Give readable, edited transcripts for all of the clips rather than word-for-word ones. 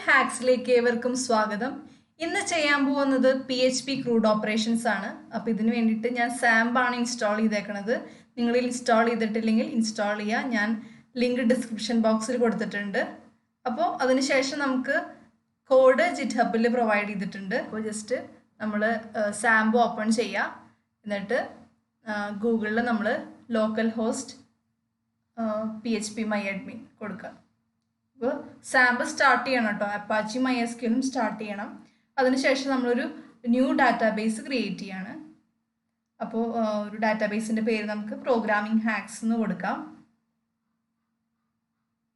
ഹാക്സിലേക്ക് ഏവർക്കും സ്വാഗതം. ഇന്ന് ചെയ്യാൻ പോകുന്നത് PHP ക്രൂഡ് ഓപ്പറേഷൻസ് ആണ്. അപ്പോൾ ഇതിന് വേണ്ടിയിട്ട് ഞാൻ സാമ്പാണ് ഇൻസ്റ്റാൾ ചെയ്തേക്കുന്നത്. നിങ്ങൾ ഇൻസ്റ്റാൾ ചെയ്തിട്ടില്ലെങ്കിൽ ഇൻസ്റ്റാൾ ചെയ്യുക. ഞാൻ ലിങ്ക് ഡിസ്ക്രിപ്ഷൻ ബോക്സിൽ കൊടുത്തിട്ടുണ്ട്. അപ്പോൾ അതിനുശേഷം നമുക്ക് കോഡ് GitHubൽ പ്രൊവൈഡ് ചെയ്തിട്ടുണ്ട്. അപ്പോൾ ജസ്റ്റ് നമ്മൾ സാമ്പ് ഓപ്പൺ ചെയ്യുക. എന്നിട്ട് ഗൂഗിളിൽ നമ്മൾ ലോക്കൽ ഹോസ്റ്റ് PHP MyAdmin കൊടുക്കുക. അപ്പോൾ സാമ്പിൾ സ്റ്റാർട്ട് ചെയ്യണം കേട്ടോ. അപ്പാച്ചി MySQLും സ്റ്റാർട്ട് ചെയ്യണം. അതിനുശേഷം നമ്മളൊരു ന്യൂ ഡാറ്റാബേസ് ക്രിയേറ്റ് ചെയ്യാണ്. അപ്പോൾ ഒരു ഡാറ്റാബേസിൻ്റെ പേര് നമുക്ക് പ്രോഗ്രാമിംഗ് ഹാക്സ് എന്ന് കൊടുക്കാം.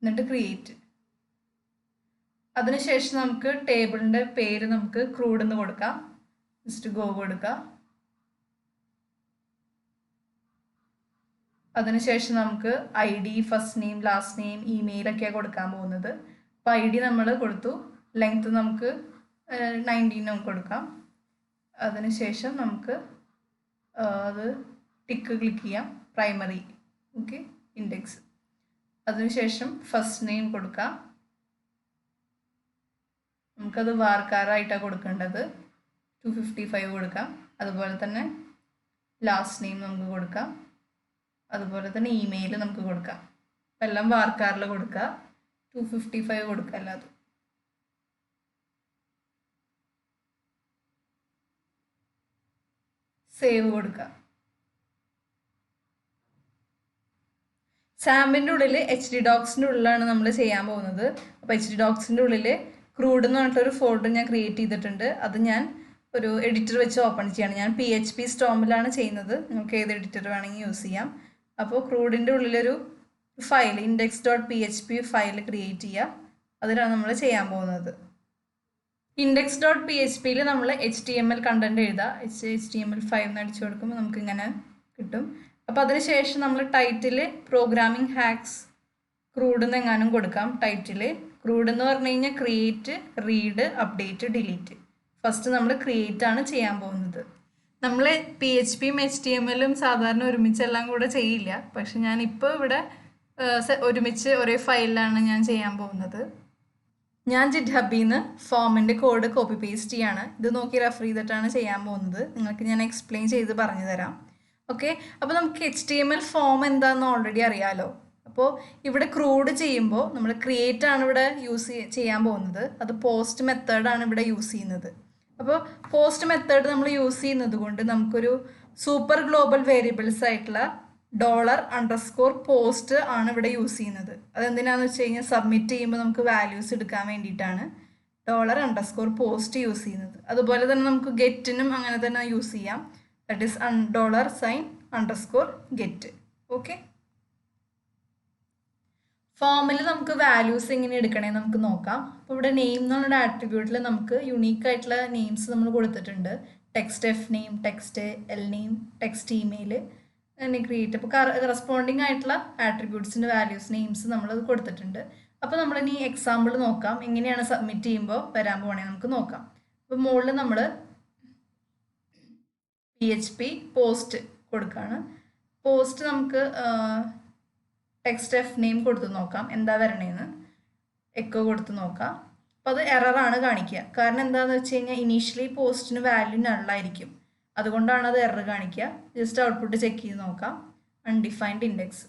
എന്നിട്ട് ക്രിയേറ്റ്. അതിനുശേഷം നമുക്ക് ടേബിളിൻ്റെ പേര് നമുക്ക് ക്രൂഡ് എന്ന് കൊടുക്കാം. ജസ്റ്റ് ഗോ കൊടുക്കാം. അതിനുശേഷം നമുക്ക് ID, first name, last name, ഇമെയിലൊക്കെയാണ് കൊടുക്കാൻ പോകുന്നത്. അപ്പോൾ ID നമ്മൾ കൊടുത്തു. ലെങ്ത് നമുക്ക് 19 കൊടുക്കാം. അതിനുശേഷം നമുക്ക് അത് ടിക്ക് ക്ലിക്ക് ചെയ്യാം. Primary okay index. അതിനുശേഷം ഫസ്റ്റ് നെയിം കൊടുക്കാം. നമുക്കത് വാർക്കാറായിട്ടാണ് കൊടുക്കേണ്ടത്. 255 കൊടുക്കാം. അതുപോലെ തന്നെ ലാസ്റ്റ് നെയിം നമുക്ക് കൊടുക്കാം. അതുപോലെ തന്നെ ഇമെയിൽ നമുക്ക് കൊടുക്കാം. അപ്പം എല്ലാം വാർക്കാറിൽ കൊടുക്കുക. 255 കൊടുക്കുക. അല്ലാതെ സേവ് കൊടുക്കുക. സാമ്പിൻ്റെ ഉള്ളിൽ HDDocsൻ്റെ ഉള്ളിലാണ് നമ്മൾ ചെയ്യാൻ പോകുന്നത്. അപ്പോൾ HDDocsൻ്റെ ഉള്ളിൽ ക്രൂഡ് എന്ന് പറഞ്ഞിട്ടൊരു ഫോൾഡർ ഞാൻ ക്രിയേറ്റ് ചെയ്തിട്ടുണ്ട്. അത് ഞാൻ ഒരു എഡിറ്റർ വെച്ച് ഓപ്പൺ ചെയ്യാണ്. ഞാൻ PHP സ്റ്റോമിലാണ് ചെയ്യുന്നത്. നിങ്ങൾക്ക് ഏത് എഡിറ്റർ വേണമെങ്കിൽ യൂസ് ചെയ്യാം. അപ്പോൾ ക്രൂഡിൻ്റെ ഉള്ളിലൊരു ഫയൽ index.php ഫയൽ ക്രിയേറ്റ് ചെയ്യുക. അതിലാണ് നമ്മൾ ചെയ്യാൻ പോകുന്നത്. index.phpയിൽ നമ്മൾ HTML കണ്ടന്റ് എഴുതുക. HTML5 എന്ന് അടിച്ചു കൊടുക്കുമ്പോൾ നമുക്ക് ഇങ്ങനെ കിട്ടും. അപ്പോൾ അതിനുശേഷം നമ്മൾ ടൈറ്റിൽ പ്രോഗ്രാമിംഗ് ഹാക്സ് ക്രൂഡ് എന്ന് എങ്ങാനും കൊടുക്കാം. ടൈറ്റിൽ ക്രൂഡ് എന്ന് പറഞ്ഞു കഴിഞ്ഞാൽ create, read, update, delete. First നമ്മൾ ക്രിയേറ്റ് ആണ് ചെയ്യാൻ പോകുന്നത്. നമ്മൾ PHPയും HTMLും സാധാരണ ഒരുമിച്ചെല്ലാം കൂടെ ചെയ്യില്ല. പക്ഷെ ഞാനിപ്പോൾ ഇവിടെ ഒരുമിച്ച് ഒരേ ഫയലിലാണ് ഞാൻ ചെയ്യാൻ പോകുന്നത്. ഞാൻ GitHubൽ നിന്ന് ഫോമിൻ്റെ കോഡ് കോപ്പി പേസ്റ്റ് ചെയ്യാണ്. ഇത് നോക്കി റെഫർ ചെയ്തിട്ടാണ് ചെയ്യാൻ പോകുന്നത്. നിങ്ങൾക്ക് ഞാൻ എക്സ്പ്ലെയിൻ ചെയ്ത് പറഞ്ഞു തരാം. ഓക്കെ, അപ്പോൾ നമുക്ക് HTML ഫോം എന്താണെന്ന് ഓൾറെഡി അറിയാമല്ലോ. അപ്പോൾ ഇവിടെ ക്രൂഡ് ചെയ്യുമ്പോൾ നമ്മൾ ക്രിയേറ്റ് ആണ് ഇവിടെ ചെയ്യാൻ പോകുന്നത്. അത് പോസ്റ്റ് മെത്തേഡാണ് ഇവിടെ യൂസ് ചെയ്യുന്നത്. അപ്പോൾ പോസ്റ്റ് മെത്തേഡ് നമ്മൾ യൂസ് ചെയ്യുന്നത് കൊണ്ട് നമുക്കൊരു സൂപ്പർ ഗ്ലോബൽ വേരിയബിൾസ് ആയിട്ടുള്ള $_പോസ്റ്റ് ആണ് ഇവിടെ യൂസ് ചെയ്യുന്നത്. അതെന്തിനാണെന്ന് വെച്ച് കഴിഞ്ഞാൽ സബ്മിറ്റ് ചെയ്യുമ്പോൾ നമുക്ക് വാല്യൂസ് എടുക്കാൻ വേണ്ടിയിട്ടാണ് $_പോസ്റ്റ് യൂസ് ചെയ്യുന്നത്. അതുപോലെ തന്നെ നമുക്ക് ഗെറ്റിനും അങ്ങനെ തന്നെ യൂസ് ചെയ്യാം. That is $_get. ഓക്കെ, ഫോമിൽ നമുക്ക് വാല്യൂസ് എങ്ങനെ എടുക്കണേ നമുക്ക് നോക്കാം. അപ്പോൾ ഇവിടെ നെയിം എന്നുള്ള ആട്രിബ്യൂട്ടിൽ നമുക്ക് യുണീക്ക് ആയിട്ടുള്ള നെയിംസ് നമ്മൾ കൊടുത്തിട്ടുണ്ട്. Text F name, text L name, text email അങ്ങനെ ക്രിയേറ്റ്. അപ്പോൾ കറസ്പോണ്ടിങ് ആയിട്ടുള്ള ആട്രിബ്യൂട്ട്സിൻ്റെ വാല്യൂസ് നെയിംസ് നമ്മളത് കൊടുത്തിട്ടുണ്ട്. അപ്പോൾ നമ്മളിനി എക്സാമ്പിൾ നോക്കാം. എങ്ങനെയാണ് സബ്മിറ്റ് ചെയ്യുമ്പോൾ വരാൻ പോകണേ നമുക്ക് നോക്കാം. അപ്പോൾ മുകളിൽ നമ്മൾ PHP പോസ്റ്റ് കൊടുക്കുകയാണ്. പോസ്റ്റ് നമുക്ക് ടെക്സ്റ്റ് F നെയിം കൊടുത്ത് നോക്കാം എന്താ വരണേന്ന്. എക്കോ കൊടുത്ത് നോക്കാം. അപ്പോൾ അത് എററാണ് കാണിക്കുക. കാരണം എന്താണെന്ന് വെച്ച് കഴിഞ്ഞാൽ ഇനീഷ്യലി പോസ്റ്റിന് വാല്യൂ നള്ളായിരിക്കും. അതുകൊണ്ടാണ് അത് എറർ കാണിക്കുക. ജസ്റ്റ് ഔട്ട്പുട്ട് ചെക്ക് ചെയ്ത് നോക്കാം. Undefined index.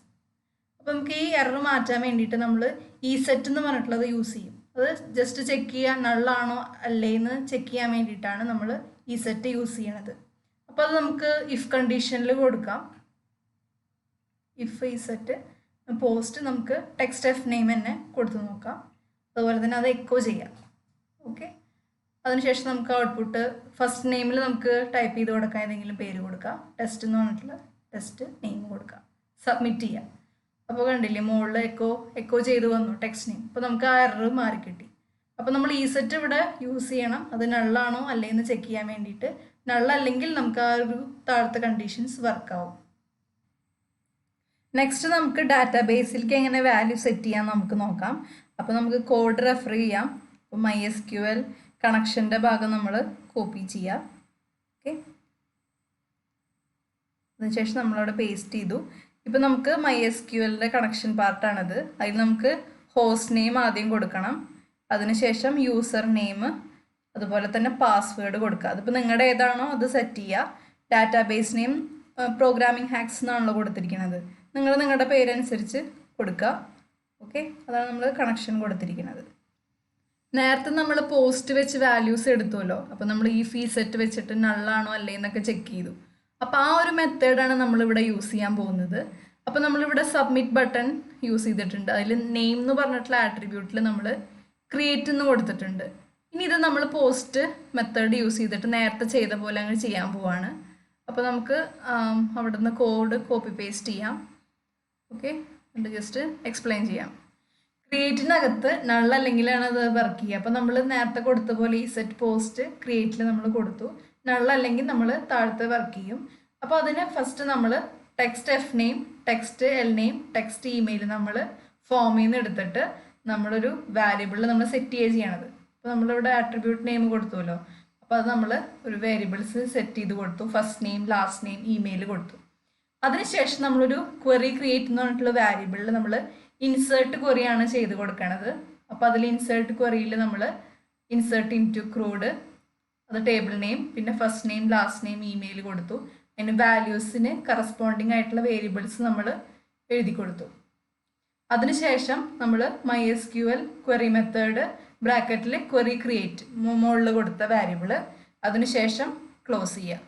അപ്പോൾ നമുക്ക് ഈ എറർ മാറ്റാൻ വേണ്ടിയിട്ട് നമ്മൾ ESET എന്ന് പറഞ്ഞിട്ടുള്ളത് യൂസ് ചെയ്യും. അത് ജസ്റ്റ് ചെക്ക് ചെയ്യുക നള്ളാണോ അല്ലേന്ന് ചെക്ക് ചെയ്യാൻ വേണ്ടിയിട്ടാണ് നമ്മൾ ESET യൂസ് ചെയ്യണത്. അപ്പോൾ അത് നമുക്ക് ഇഫ് കണ്ടീഷനിൽ കൊടുക്കാം. ഇഫ് ESET പോസ്റ്റ് നമുക്ക് ടെക്സ്റ്റ് F നെയിം തന്നെ കൊടുത്ത് നോക്കാം. അതുപോലെ തന്നെ അത് എക്കോ ചെയ്യാം. ഓക്കെ, അതിനുശേഷം നമുക്ക് ഔട്ട്പുട്ട് ഫസ്റ്റ് നെയിമിൽ നമുക്ക് ടൈപ്പ് ചെയ്ത് കൊടുക്കാം. ഏതെങ്കിലും പേര് കൊടുക്കാം. ടെസ്റ്റ് എന്ന് പറഞ്ഞിട്ടുള്ള ടെസ്റ്റ് നെയിം കൊടുക്കാം. സബ്മിറ്റ് ചെയ്യാം. അപ്പോൾ കണ്ടില്ലേ മുകളിൽ എക്കോ ചെയ്ത് വന്നു ടെക്സ്റ്റ് നെയിം. അപ്പോൾ നമുക്ക് ആ എറർ മാറി കിട്ടി. അപ്പോൾ നമ്മൾ ESET ഇവിടെ യൂസ് ചെയ്യണം. അത് നള്ളാണോ അല്ലേന്ന് ചെക്ക് ചെയ്യാൻ വേണ്ടിയിട്ട്. നള്ളല്ലെങ്കിൽ നമുക്ക് ആ ഒരു താഴത്തെ കണ്ടീഷൻസ് വർക്കാവും. നെക്സ്റ്റ് നമുക്ക് ഡാറ്റാബേസിലേക്ക് എങ്ങനെ വാല്യൂ സെറ്റ് ചെയ്യാൻ നമുക്ക് നോക്കാം. അപ്പോൾ നമുക്ക് കോഡ് റെഫർ ചെയ്യാം. അപ്പോൾ MySQL കണക്ഷൻ്റെ ഭാഗം നമ്മൾ കോപ്പി ചെയ്യാം. ഓക്കെ, അതിനുശേഷം നമ്മളവിടെ പേസ്റ്റ് ചെയ്തു. ഇപ്പോൾ നമുക്ക് MySQLൻ്റെ കണക്ഷൻ പാർട്ടാണത്. അതിൽ നമുക്ക് ഹോസ്റ്റ് നെയിം ആദ്യം കൊടുക്കണം. അതിനുശേഷം യൂസർ നെയിം അതുപോലെ തന്നെ പാസ്വേഡ് കൊടുക്കുക. അതിപ്പോൾ നിങ്ങളുടെ ഏതാണോ അത് സെറ്റ് ചെയ്യുക. ഡാറ്റാബേസ് നെയിം പ്രോഗ്രാമിംഗ് ഹാക്സ് എന്നാണല്ലോ കൊടുത്തിരിക്കുന്നത്. നിങ്ങൾ നിങ്ങളുടെ പേരനുസരിച്ച് കൊടുക്കുക. ഓക്കെ, അതാണ് നമ്മൾ കണക്ഷൻ കൊടുത്തിരിക്കുന്നത്. നേരത്തെ നമ്മൾ പോസ്റ്റ് വെച്ച് വാല്യൂസ് എടുത്തുവല്ലോ. അപ്പോൾ നമ്മൾ ഈ ഫീ സെറ്റ് വെച്ചിട്ട് നള്ളാണോ അല്ലേ എന്നൊക്കെ ചെക്ക് ചെയ്തു. അപ്പോൾ ആ ഒരു മെത്തേഡാണ് നമ്മളിവിടെ യൂസ് ചെയ്യാൻ പോകുന്നത്. അപ്പോൾ നമ്മളിവിടെ സബ്മിറ്റ് ബട്ടൺ യൂസ് ചെയ്തിട്ടുണ്ട്. അതിൽ നെയിം എന്ന് പറഞ്ഞിട്ടുള്ള ആട്രിബ്യൂട്ടിൽ നമ്മൾ ക്രിയേറ്റ് എന്ന് കൊടുത്തിട്ടുണ്ട്. ഇനി ഇത് നമ്മൾ പോസ്റ്റ് മെത്തേഡ് യൂസ് ചെയ്തിട്ട് നേരത്തെ ചെയ്ത പോലെ അങ്ങ് ചെയ്യാൻ പോവാണ്. അപ്പോൾ നമുക്ക് അവിടെ നിന്ന് കോഡ് കോപ്പി പേസ്റ്റ് ചെയ്യാം. ഓക്കെ, എന്നിട്ട് ജസ്റ്റ് എക്സ്പ്ലെയിൻ ചെയ്യാം. ക്രിയേറ്റിനകത്ത് നൾ അല്ലെങ്കിലാണ് അത് വർക്ക് ചെയ്യുക. അപ്പോൾ നമ്മൾ നേരത്തെ കൊടുത്ത പോലെ ഈ സെറ്റ് പോസ്റ്റ് ക്രിയേറ്റിൽ നമ്മൾ കൊടുത്തു. നൾ അല്ലെങ്കിൽ നമ്മൾ താഴത്ത് വർക്ക് ചെയ്യും. അപ്പോൾ അതിന് ഫസ്റ്റ് നമ്മൾ text F name, text L name, text email നമ്മൾ ഫോമിൽ നിന്ന് എടുത്തിട്ട് നമ്മളൊരു വാരിയബിളിൽ നമ്മൾ സെറ്റ് ചെയ്യണത്. അപ്പോൾ നമ്മളിവിടെ ആട്രിബ്യൂട്ട് നെയിം കൊടുത്തുവല്ലോ. അപ്പോൾ അത് നമ്മൾ ഒരു വേരിയബിൾസ് സെറ്റ് ചെയ്ത് കൊടുത്തു. First name, last name, email കൊടുത്തു. അതിനുശേഷം നമ്മളൊരു ക്വറി ക്രിയേറ്റ് എന്ന് പറഞ്ഞിട്ടുള്ള വാരിയബിളിൽ നമ്മൾ ഇൻസേർട്ട് ക്വറിയാണ് ചെയ്ത് കൊടുക്കണത്. അപ്പോൾ അതിൽ ഇൻസേർട്ട് ക്വറിയിൽ നമ്മൾ ഇൻസേർട്ട് ഇൻറ്റു ക്രൂഡ്, അത് ടേബിൾ നെയിം, പിന്നെ first name, last name, email കൊടുത്തു. അതിന് വാല്യൂസിന് കറസ്പോണ്ടിങ് ആയിട്ടുള്ള വേരിയബിൾസ് നമ്മൾ എഴുതി കൊടുത്തു. അതിനുശേഷം നമ്മൾ MySQL ക്വറി മെത്തേഡ് ബ്രാക്കറ്റിൽ ക്വറി ക്രിയേറ്റ് മുകളിൽ കൊടുത്ത വാരിയബിൾ, അതിനുശേഷം ക്ലോസ് ചെയ്യുക.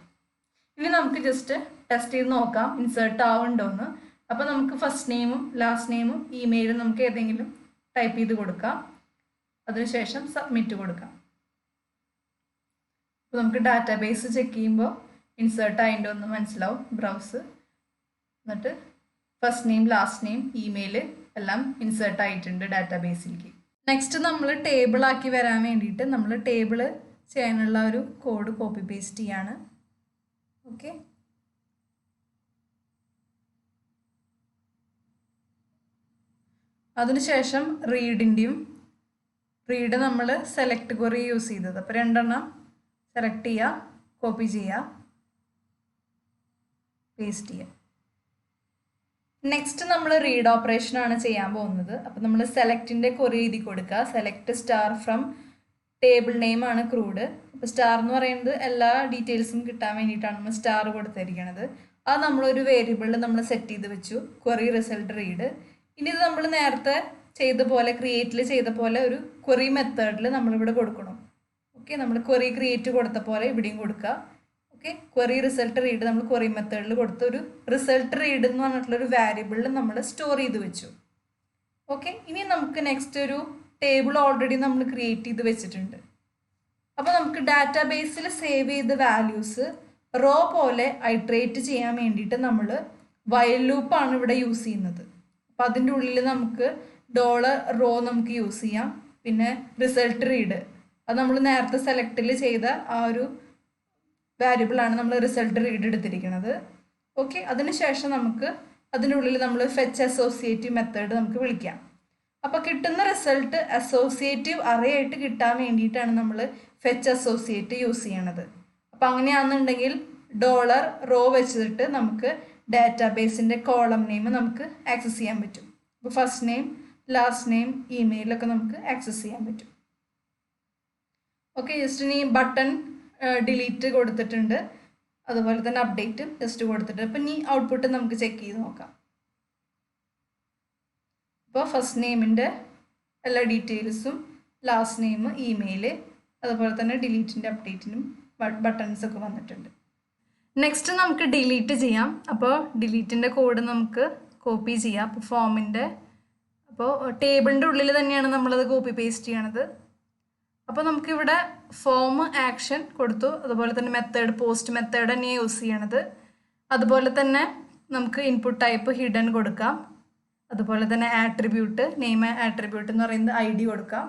ഇനി നമുക്ക് ജസ്റ്റ് ടെസ്റ്റ് ചെയ്ത് നോക്കാം ഇൻസേർട്ട് ആവുന്നുണ്ടോയെന്ന്. അപ്പോൾ നമുക്ക് ഫസ്റ്റ് നെയിമും ലാസ്റ്റ് നെയിമും ഇമെയിലും നമുക്ക് ഏതെങ്കിലും ടൈപ്പ് ചെയ്ത് കൊടുക്കാം. അതിനുശേഷം സബ്മിറ്റ് കൊടുക്കാം. അപ്പോൾ നമുക്ക് ഡാറ്റാബേസ് ചെക്ക് ചെയ്യുമ്പോൾ ഇൻസേർട്ട് ആയിട്ടുണ്ടോ എന്ന് മനസ്സിലാവും. ബ്രൗസ്, എന്നിട്ട് first name, last name, email എല്ലാം ഇൻസേർട്ട് ആയിട്ടുണ്ട് ഡാറ്റാബേസിലേക്ക്. നെക്സ്റ്റ് നമ്മൾ ടേബിൾ ആക്കി വരാൻ വേണ്ടിയിട്ട് നമ്മൾ ടേബിൾ ചെയ്യാനുള്ള ഒരു കോഡ് കോപ്പി പേസ്റ്റ് ചെയ്യാണ്. ഓക്കെ, അതിനുശേഷം റീഡ് നമ്മൾ സെലക്ട് ക്വറി യൂസ് ചെയ്തത്. അപ്പോൾ രണ്ടെണ്ണം സെലക്ട് ചെയ്യുക, കോപ്പി ചെയ്യുക, പേസ്റ്റ് ചെയ്യുക. നെക്സ്റ്റ് നമ്മൾ റീഡ് ഓപ്പറേഷനാണ് ചെയ്യാൻ പോകുന്നത്. അപ്പോൾ നമ്മൾ സെലക്റ്റിൻ്റെ ക്വറി എഴുതി കൊടുക്കുക. Select star from table name ആണ് ക്രൂഡ്. അപ്പോൾ സ്റ്റാർ എന്ന് പറയുന്നത് എല്ലാ ഡീറ്റെയിൽസും കിട്ടാൻ വേണ്ടിയിട്ടാണ് നമ്മൾ സ്റ്റാർ കൊടുത്തിരിക്കുന്നത്. അത് നമ്മളൊരു വേരിയബിളിൽ നമ്മൾ സെറ്റ് ചെയ്ത് വെച്ചു, ക്വറി റിസൾട്ട് റീഡ്. ഇനി ഇത് നമ്മൾ നേരത്തെ ചെയ്ത പോലെ ക്രിയേറ്റിൽ ചെയ്ത പോലെ ഒരു ക്വറി മെത്തേഡിൽ നമ്മളിവിടെ കൊടുക്കണം. ഓക്കെ, നമ്മൾ ക്വറി ക്രിയേറ്റ് കൊടുത്ത പോലെ ഇവിടെയും കൊടുക്കുക. ഓക്കെ, ക്വറി റിസൾട്ട് റീഡ് നമ്മൾ ക്വറി മെത്തേഡിൽ കൊടുത്ത് ഒരു റിസൾട്ട് റീഡ് എന്ന് പറഞ്ഞിട്ടുള്ളൊരു വാരിയബിളിൽ നമ്മൾ സ്റ്റോർ ചെയ്ത് വെച്ചു. ഓക്കെ, ഇനി നമുക്ക് നെക്സ്റ്റ് ഒരു ടേബിൾ ഓൾറെഡി നമ്മൾ ക്രിയേറ്റ് ചെയ്ത് വെച്ചിട്ടുണ്ട്. അപ്പോൾ നമുക്ക് ഡാറ്റാബേസിൽ സേവ് ചെയ്ത വാല്യൂസ് റോ പോലെ ഐട്രേറ്റ് ചെയ്യാൻ വേണ്ടിയിട്ട് നമ്മൾ വൈൽ ലൂപ്പാണ് ഇവിടെ യൂസ് ചെയ്യുന്നത്. അപ്പം അതിൻ്റെ ഉള്ളിൽ നമുക്ക് $റോ നമുക്ക് യൂസ് ചെയ്യാം. പിന്നെ റിസൾട്ട് റീഡ്, അത് നമ്മൾ നേരത്തെ സെലക്റ്റിൽ ചെയ്ത ആ ഒരു വാരിയബിളാണ് നമ്മൾ റിസൾട്ട് റീഡ് എടുത്തിരിക്കുന്നത്. ഓക്കെ, അതിനുശേഷം നമുക്ക് അതിൻ്റെ ഉള്ളിൽ നമ്മൾ ഫെച്ച് അസോസിയേറ്റീവ് മെത്തേഡ് നമുക്ക് വിളിക്കാം. അപ്പോൾ കിട്ടുന്ന റിസൾട്ട് അസോസിയേറ്റീവ് അറേ ആയിട്ട് കിട്ടാൻ വേണ്ടിയിട്ടാണ് നമ്മൾ ഫെച്ച് അസോസിയേറ്റ് യൂസ് ചെയ്യണത്. അപ്പോൾ അങ്ങനെയാണെന്നുണ്ടെങ്കിൽ $റോ വെച്ചിട്ട് നമുക്ക് ഡാറ്റാബേസിൻ്റെ കോളം നെയിം നമുക്ക് ആക്സസ് ചെയ്യാൻ പറ്റും. അപ്പോൾ ഫസ്റ്റ് നെയിം, ലാസ്റ്റ് നെയിം, ഇമെയിലൊക്കെ നമുക്ക് ആക്സസ് ചെയ്യാൻ പറ്റും. ഓക്കെ, ജസ്റ്റ് ഇനി ബട്ടൺ ഡിലീറ്റ് കൊടുത്തിട്ടുണ്ട്, അതുപോലെ തന്നെ അപ്ഡേറ്റ് ജസ്റ്റ് കൊടുത്തിട്ടുണ്ട്. അപ്പം ഇനി ഔട്ട്പുട്ട് നമുക്ക് ചെക്ക് ചെയ്ത് നോക്കാം. അപ്പോൾ ഫസ്റ്റ് നെയിമിൻ്റെ എല്ലാ ഡീറ്റെയിൽസും, ലാസ്റ്റ് നെയിം, ഇമെയിൽ, അതുപോലെ തന്നെ ഡിലീറ്റിൻ്റെ അപ്ഡേറ്റിനും ബട്ടൺസൊക്കെ വന്നിട്ടുണ്ട്. നെക്സ്റ്റ് നമുക്ക് ഡിലീറ്റ് ചെയ്യാം. അപ്പോൾ ഡിലീറ്റിൻ്റെ കോഡ് നമുക്ക് കോപ്പി ചെയ്യാം. അപ്പോൾ ഫോമിൻ്റെ, അപ്പോൾ ടേബിളിൻ്റെ ഉള്ളിൽ തന്നെയാണ് നമ്മളത് കോപ്പി പേസ്റ്റ് ചെയ്യണത്. അപ്പോൾ നമുക്കിവിടെ ഫോം ആക്ഷൻ കൊടുത്തു, അതുപോലെ തന്നെ മെത്തേഡ് പോസ്റ്റ് മെത്തേഡ് തന്നെയാണ് യൂസ് ചെയ്യണത്. അതുപോലെ തന്നെ നമുക്ക് ഇൻപുട്ട് ടൈപ്പ് ഹിഡൻ കൊടുക്കാം. അതുപോലെ തന്നെ ആട്രിബ്യൂട്ട്, നെയിം ആട്രിബ്യൂട്ട് എന്ന് പറയുന്നത് ID കൊടുക്കാം.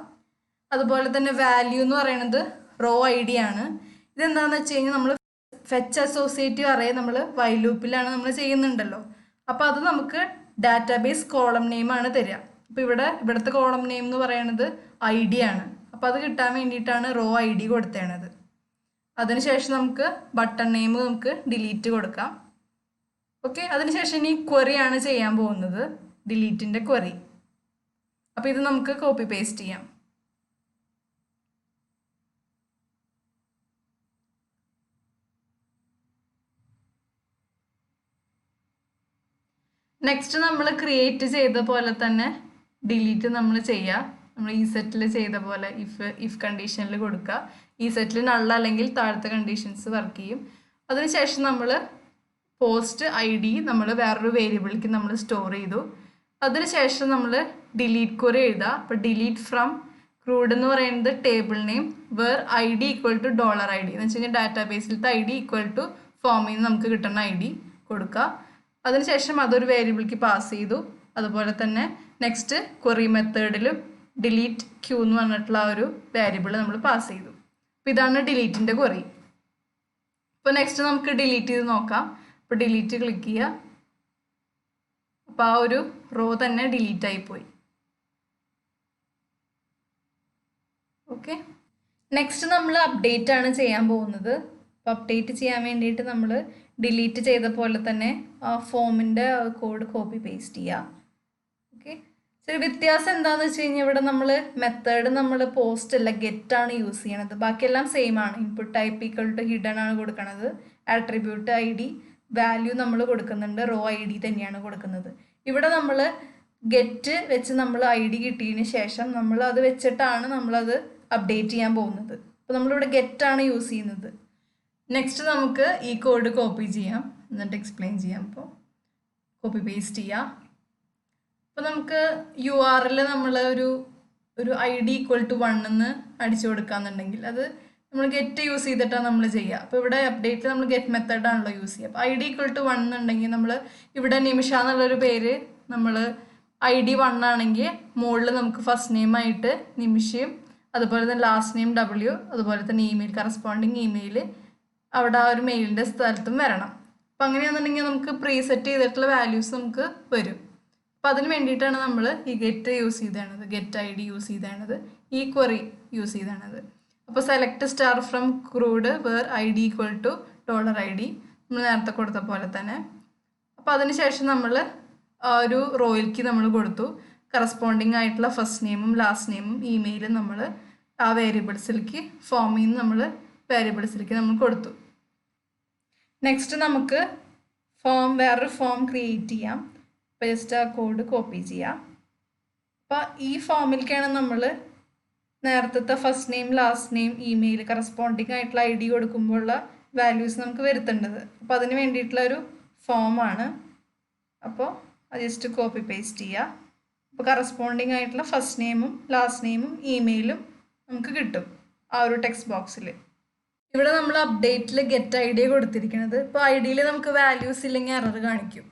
അതുപോലെ തന്നെ വാല്യൂ എന്ന് പറയുന്നത് റോ ID ആണ്. ഇതെന്താണെന്ന് വെച്ച് കഴിഞ്ഞാൽ നമ്മൾ ഫെച്ച് അസോസിയേറ്റീവ് അറേ നമ്മൾ വൈൽ ലൂപ്പിലാണ് നമ്മൾ ചെയ്യുന്നുണ്ടല്ലോ. അപ്പോൾ അത് നമുക്ക് ഡാറ്റാബേസ് കോളം നെയിമാണ് തരിക. അപ്പോൾ ഇവിടുത്തെ കോളം നെയിം എന്ന് പറയുന്നത് ID ആണ്. അപ്പോൾ അത് കിട്ടാൻ വേണ്ടിയിട്ടാണ് റോ ID കൊടുത്തേണത്. അതിനുശേഷം നമുക്ക് ബട്ടൺ നെയിം നമുക്ക് ഡിലീറ്റ് കൊടുക്കാം. ഓക്കെ, അതിനുശേഷം ഇനി ക്വറിയാണ് ചെയ്യാൻ പോകുന്നത്, ഡിലീറ്റിൻ്റെ ക്വറി. അപ്പോൾ ഇത് നമുക്ക് കോപ്പി പേസ്റ്റ് ചെയ്യാം. നെക്സ്റ്റ് നമ്മൾ ക്രിയേറ്റ് ചെയ്ത പോലെ തന്നെ ഡിലീറ്റ് നമ്മൾ ചെയ്യുക. നമ്മൾ ഈ സെറ്റിൽ ചെയ്ത പോലെ ഇഫ് കണ്ടീഷനിൽ കൊടുക്കുക. ഈ സെറ്റിൽ നള്ള അല്ലെങ്കിൽ താഴത്തെ കണ്ടീഷൻസ് വർക്ക് ചെയ്യും. അതിനുശേഷം നമ്മൾ പോസ്റ്റ് ഐ ഡി നമ്മൾ വേറൊരു വേരിയബിളിലേക്ക് നമ്മൾ സ്റ്റോർ ചെയ്തു. അതിനുശേഷം നമ്മൾ ഡിലീറ്റ് ക്വറി എഴുതുക. അപ്പോൾ ഡിലീറ്റ് ഫ്രം ക്രൂഡ് എന്ന് പറയുന്നത് table name where I D equal to $ID എന്ന് വെച്ച് കഴിഞ്ഞാൽ ഡാറ്റാബേസിലത്തെ ഐ ഡി ഈക്വൽ ടു ഫോമിൽ നിന്ന് നമുക്ക് കിട്ടുന്ന ഐ ഡി കൊടുക്കുക. അതിനുശേഷം അതൊരു വേരിയബിളിലേക്ക് പാസ് ചെയ്തു. അതുപോലെ തന്നെ നെക്സ്റ്റ് ക്വറി മെത്തേഡിലും ഡിലീറ്റ് ക്യൂ എന്ന് പറഞ്ഞിട്ടുള്ള ആ ഒരു വേരിയബിൾ നമ്മൾ പാസ് ചെയ്തു. അപ്പോൾ ഇതാണ് ഡിലീറ്റിൻ്റെ ക്വറി. അപ്പോൾ നെക്സ്റ്റ് നമുക്ക് ഡിലീറ്റ് ചെയ്ത് നോക്കാം. അപ്പോൾ ഡിലീറ്റ് ക്ലിക്ക് ചെയ്യുക. അപ്പോൾ ആ ഒരു റോ തന്നെ ഡിലീറ്റ് ആയിപ്പോയി. ഓക്കെ, നെക്സ്റ്റ് നമ്മൾ അപ്ഡേറ്റ് ആണ് ചെയ്യാൻ പോകുന്നത്. അപ്പോൾ അപ്ഡേറ്റ് ചെയ്യാൻ വേണ്ടിയിട്ട് നമ്മൾ ഡിലീറ്റ് ചെയ്ത പോലെ തന്നെ ആ ഫോമിൻ്റെ കോഡ് കോപ്പി പേസ്റ്റ് ചെയ്യുക. ഓക്കെ, ശരി. വ്യത്യാസം എന്താണെന്ന് വെച്ച് കഴിഞ്ഞാൽ ഇവിടെ നമ്മൾ മെത്തേഡ് നമ്മൾ പോസ്റ്റ് അല്ല ഗെറ്റ് ആണ് യൂസ് ചെയ്യണത്. ബാക്കിയെല്ലാം സെയിം ആണ്. Input type equal to hidden ആണ് കൊടുക്കുന്നത്. ആട്രിബ്യൂട്ട് ഐ ഡി വാല്യൂ നമ്മൾ കൊടുക്കുന്നുണ്ട്. റോ ഐ ഡി തന്നെയാണ് കൊടുക്കുന്നത്. ഇവിടെ നമ്മൾ ഗെറ്റ് വെച്ച് നമ്മൾ ഐ ഡി കിട്ടിയതിന് ശേഷം നമ്മൾ അത് വെച്ചിട്ടാണ് നമ്മളത് അപ്ഡേറ്റ് ചെയ്യാൻ പോകുന്നത്. അപ്പോൾ നമ്മളിവിടെ ഗെറ്റ് ആണ് യൂസ് ചെയ്യുന്നത്. നെക്സ്റ്റ് നമുക്ക് ഈ കോഡ് കോപ്പി ചെയ്യാം, എന്നിട്ട് എക്സ്പ്ലെയിൻ ചെയ്യാം. അപ്പോൾ കോപ്പി പേസ്റ്റ് ചെയ്യാം. അപ്പോൾ നമുക്ക് URL നമ്മൾ ഒരു ഐ ഡി ഈക്വൽ ടു 1 എന്ന് അടിച്ചു കൊടുക്കാന്നുണ്ടെങ്കിൽ അത് നമ്മൾ ഗെറ്റ് യൂസ് ചെയ്തിട്ടാണ് നമ്മൾ ചെയ്യുക. അപ്പോൾ ഇവിടെ അപ്ഡേറ്റ് നമ്മൾ ഗെറ്റ് മെത്തേഡാണല്ലോ യൂസ് ചെയ്യുക. അപ്പോൾ ഐ ഡി ഈക്വൽ ടു 1 എന്നുണ്ടെങ്കിൽ നമ്മൾ ഇവിടെ നിമിഷ എന്നുള്ളൊരു പേര് നമ്മൾ ഐ ഡി 1 ആണെങ്കിൽ മുകളിൽ നമുക്ക് ഫസ്റ്റ് നെയിം ആയിട്ട് നിമിഷയും അതുപോലെ തന്നെ ലാസ്റ്റ് നെയിം W അതുപോലെ തന്നെ ഇമെയിൽ കറസ്പോണ്ടിങ് ഇമെയിൽ അവിടെ ആ ഒരു മെയിലിൻ്റെ സ്ഥലത്തും വരണം. അപ്പം അങ്ങനെയാണെന്നുണ്ടെങ്കിൽ നമുക്ക് പ്രീസെറ്റ് ചെയ്തിട്ടുള്ള വാല്യൂസ് നമുക്ക് വരും. അപ്പം അതിന് വേണ്ടിയിട്ടാണ് നമ്മൾ ഈ ഗെറ്റ് യൂസ് ചെയ്തത്, ഗെറ്റ് ഐ ഡി യൂസ് ചെയ്തത്, ഈ ക്വറി യൂസ് ചെയ്തത്. അപ്പോൾ select star from crud where I D equal to $ID നമ്മൾ നേരത്തെ കൊടുത്ത പോലെ തന്നെ. അപ്പോൾ അതിന് ശേഷം നമ്മൾ ആ ഒരു റോയിലേക്ക് നമ്മൾ കൊടുത്തു. കറസ്പോണ്ടിങ് ആയിട്ടുള്ള ഫസ്റ്റ് നെയിമും ലാസ്റ്റ് നെയിമും ഇമെയിലും നമ്മൾ ആ വേരിയബിൾസിലേക്ക് ഫോമിൽ നിന്ന് നമ്മൾ വേരിയബിൾസിലേക്ക് നമ്മൾ കൊടുത്തു. നെക്സ്റ്റ് നമുക്ക് വേറൊരു ഫോം ക്രിയേറ്റ് ചെയ്യാം. അപ്പോൾ ജസ്റ്റ് ആ കോഡ് കോപ്പി ചെയ്യാം. അപ്പോൾ ഈ ഫോമിലേക്കാണ് നമ്മൾ നേരത്തെ first name last name email corresponding ആയിട്ടുള്ള ഐ ഡി കൊടുക്കുമ്പോഴുള്ള വാല്യൂസ് നമുക്ക് വരുത്തേണ്ടത്. അപ്പോൾ അതിന് വേണ്ടിയിട്ടുള്ള ഒരു ഫോമാണ്. അപ്പോൾ അത് ജസ്റ്റ് കോപ്പി പേസ്റ്റ് ചെയ്യുക. അപ്പോൾ കറസ്പോണ്ടിങ് ആയിട്ടുള്ള ഫസ്റ്റ് നെയിമും ലാസ്റ്റ് നെയിമും ഇമെയിലും നമുക്ക് കിട്ടും ആ ഒരു ടെക്സ്റ്റ് ബോക്സിൽ. ഇവിടെ നമ്മൾ അപ്ഡേറ്റിൽ ഗെറ്റ് ഐ ഡി കൊടുത്തിരിക്കുന്നത്. ഇപ്പോൾ ഐ ഡിയിൽ നമുക്ക് വാല്യൂസ് ഇല്ലെങ്കിൽ എറർ കാണിക്കും.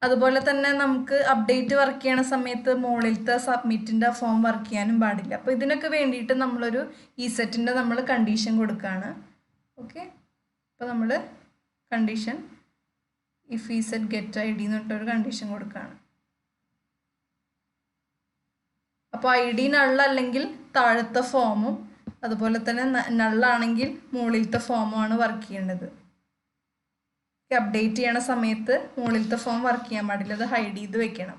അതുപോലെ തന്നെ നമുക്ക് അപ്ഡേറ്റ് വർക്ക് ചെയ്യണ സമയത്ത് മുകളിലത്തെ സബ്മിറ്റിൻ്റെ ഫോം വർക്ക് ചെയ്യാനും പാടില്ല. അപ്പോൾ ഇതിനൊക്കെ വേണ്ടിയിട്ട് നമ്മളൊരു ഈ സെറ്റിൻ്റെ നമ്മൾ കണ്ടീഷൻ കൊടുക്കുകയാണ്. ഓക്കെ, അപ്പോൾ നമ്മൾ കണ്ടീഷൻ ഇഫ് ഈ സെറ്റ് ഗെറ്റ് ഐ ഡി എന്ന് പറഞ്ഞിട്ടൊരു കണ്ടീഷൻ കൊടുക്കുകയാണ്. അപ്പോൾ ഐ ഡി നള്ളല്ലെങ്കിൽ താഴത്തെ ഫോമും അതുപോലെ തന്നെ നള്ളാണെങ്കിൽ മുകളിലത്തെ ഫോമുമാണ് വർക്ക് ചെയ്യേണ്ടത്. അപ്ഡേറ്റ് ചെയ്യണ സമയത്ത് മുകളിലത്തെ ഫോം വർക്ക് ചെയ്യാൻ പാടില്ല, അത് ഹൈഡ് ചെയ്ത് വെക്കണം.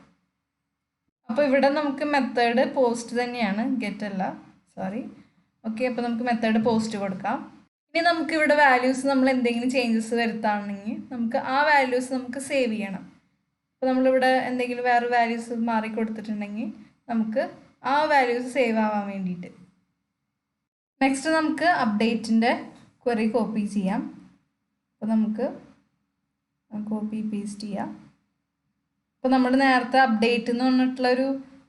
അപ്പോൾ ഇവിടെ നമുക്ക് മെത്തേഡ് പോസ്റ്റ് തന്നെയാണ്, ഗെറ്റ് അല്ല, സോറി. ഓക്കെ, അപ്പോൾ നമുക്ക് മെത്തേഡ് പോസ്റ്റ് കൊടുക്കാം. ഇനി നമുക്ക് ഇവിടെ വാല്യൂസ് നമ്മൾ എന്തെങ്കിലും ചേഞ്ചസ് വരുത്താണെങ്കിൽ നമുക്ക് ആ വാല്യൂസ് നമുക്ക് സേവ് ചെയ്യണം. അപ്പോൾ നമ്മളിവിടെ എന്തെങ്കിലും വേറെ വാല്യൂസ് മാറി കൊടുത്തിട്ടുണ്ടെങ്കിൽ നമുക്ക് ആ വാല്യൂസ് സേവ് ആവാൻ വേണ്ടിയിട്ട്. നെക്സ്റ്റ് നമുക്ക് അപ്ഡേറ്റിൻ്റെ ക്വറി കോപ്പി ചെയ്യാം. അപ്പോൾ നമുക്ക് കോപ്പി പേസ്റ്റ് ചെയ്യാം. അപ്പോൾ നമ്മൾ നേരത്തെ അപ്ഡേറ്റ് എന്ന് പറഞ്ഞിട്ടുള്ളൊരു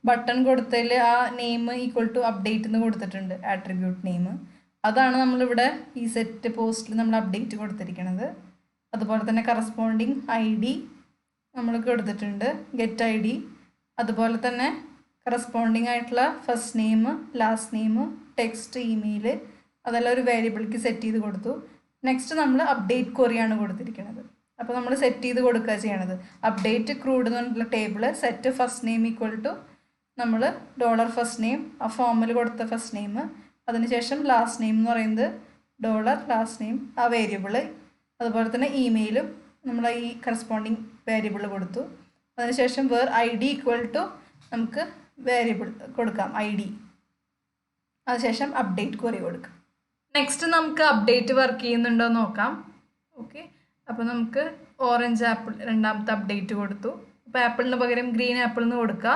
ബട്ടൺ കൊടുത്തതിൽ ആ നെയിം ഈക്വൽ ടു അപ്ഡേറ്റ് എന്ന് കൊടുത്തിട്ടുണ്ട്, ആട്രിബ്യൂട്ട് നെയിം. അതാണ് നമ്മളിവിടെ ഈ സെറ്റ് പോസ്റ്റിൽ നമ്മൾ അപ്ഡേറ്റ് കൊടുത്തിരിക്കുന്നത്. അതുപോലെ തന്നെ കറസ്പോണ്ടിങ് ഐ ഡി നമ്മൾ കൊടുത്തിട്ടുണ്ട്, ഗെറ്റ് ഐ ഡി. അതുപോലെ തന്നെ കറസ്പോണ്ടിങ് ആയിട്ടുള്ള first name last name text email അതെല്ലാം ഒരു വേരിയബിൾക്ക് സെറ്റ് ചെയ്ത് കൊടുത്തു. നെക്സ്റ്റ് നമ്മൾ അപ്ഡേറ്റ് ക്വറിയാണ് കൊടുത്തിരിക്കുന്നത്. അപ്പോൾ നമ്മൾ സെറ്റ് ചെയ്ത് കൊടുക്കുക ചെയ്യണത്. അപ്ഡേറ്റ് ക്രൂഡ് എന്ന് പറഞ്ഞിട്ടുള്ള table set first name equal to നമ്മൾ $ഫസ്റ്റ് നെയിം ആ ഫോമിൽ കൊടുത്ത ഫസ്റ്റ് നെയിം, അതിനുശേഷം ലാസ്റ്റ് നെയിം എന്ന് പറയുന്നത് $ലാസ്റ്റ് നെയിം ആ വേരിയബിൾ. അതുപോലെ തന്നെ ഇമെയിലും നമ്മൾ ഈ കറസ്പോണ്ടിങ് വേരിയബിൾ കൊടുത്തു. അതിനുശേഷം where I D equal to നമുക്ക് വേരിയബിൾ കൊടുക്കാം ഐ ഡി. അതിനുശേഷം അപ്ഡേറ്റ് ക്വറി കൊടുക്കാം. നെക്സ്റ്റ് നമുക്ക് അപ്ഡേറ്റ് വർക്ക് ചെയ്യുന്നുണ്ടോ എന്ന് നോക്കാം. ഓക്കെ, അപ്പോൾ നമുക്ക് ഓറഞ്ച് ആപ്പിൾ രണ്ടാമത്തെ അപ്ഡേറ്റ് കൊടുത്തു. ഇപ്പോൾ ആപ്പിളിന് പകരം ഗ്രീൻ ആപ്പിൾ എന്ന് കൊടുക്കുക,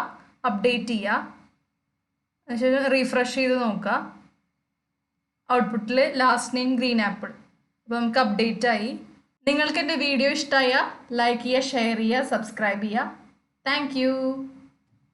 അപ്ഡേറ്റ് ചെയ്യുക, അതിനുശേഷം റീഫ്രഷ് ചെയ്ത് നോക്കുക. ഔട്ട്പുട്ടിൽ ലാസ്റ്റ് നെയിം ഗ്രീൻ ആപ്പിൾ. അപ്പോൾ നമുക്ക് അപ്ഡേറ്റ് ആയി. നിങ്ങൾക്ക് എൻ്റെ വീഡിയോ ഇഷ്ടമായ ലൈക്ക് ചെയ്യുക, ഷെയർ ചെയ്യുക, സബ്സ്ക്രൈബ് ചെയ്യുക. Thank you.